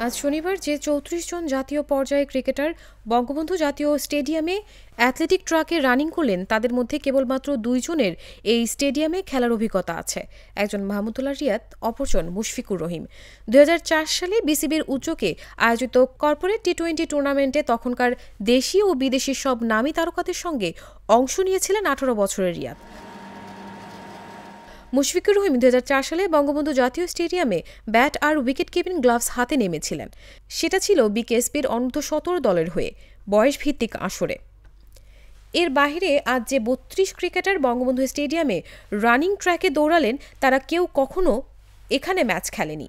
আজ শনিবার যে ৩৪ জন জাতীয় পর্যায়ে ক্রিকেটার বঙ্গবন্ধু জাতীয় স্টেডিয়ামে অ্যাথলেটিক ট্র্যাকে রানিং করলেন তাদের মধ্যে কেবলমাত্র ২ জনের এই স্টেডিয়ামে খেলার অভিজ্ঞতা আছে। একজন মাহমুদুল্লাহ রিয়াদ, অপরজন মুশফিকুর রহিম। ২০০৪ সালে বিসিবির উদ্যোগে আয়োজিত কর্পোরেট টি-20 টুর্নামেন্টে তখনকার দেশি ও বিদেশি সব নামী তারকাদের সঙ্গে অংশ নিয়েছিলেন ১৮ বছরের রিয়াদ। মুশফিকুর রহিম ২০০৪ সালে বঙ্গবন্ধু জাতীয় স্টেডিয়ামে ব্যাট আর উইকেট কিপিং গ্লাভস হাতে নেমেছিলেন। সেটা ছিল বিকেএসপির অনূর্ধ্ব-১৭ দলের হয়ে বয়সভিত্তিক আসরে। এর বাইরে আজ যে ৩২ ক্রিকেটার বঙ্গবন্ধু স্টেডিয়ামে রানিং ট্র্যাকে দৌড়ালেন তারা কেউ কখনো এখানে ম্যাচ খেলেনি।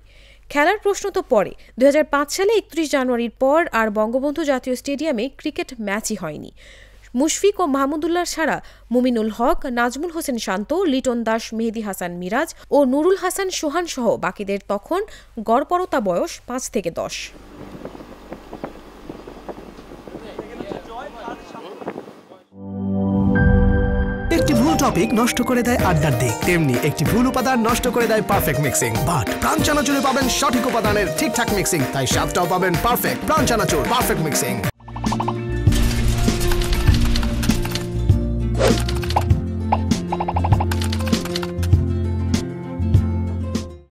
খেলার প্রশ্ন তো পরে। ২০০৫ সালে ৩১ জানুয়ারির পর আর বঙ্গবন্ধু জাতীয় স্টেডিয়ামে ক্রিকেট ম্যাচই হয়নি। মুশফিক ও মাহমুদুল্লাহ ছাড়া মুমিনুল হক, নাজমুল হোসেন শান্ত, লিটন দাস, মেহেদী হাসান মিরাজ ও নুরুল হাসান সোহান সহ বাকিদের তখন গড়পড়তা বয়স ৫ থেকে ১০। একটি ভুল টপিক নষ্ট করে দেয় আড্ডার দিক, তেমনি একটি ভুল উপাদান নষ্ট করে দেয় পারফেক্ট মিক্সিং। বাট প্রাণ চানাচুরে পাবেন সঠিক উপাদানের ঠিকঠাক মিক্সিং, তাই স্বাদটাও পাবেন পারফেক্ট। প্রাণ চানাচুর, পারফেক্ট মিক্সিং।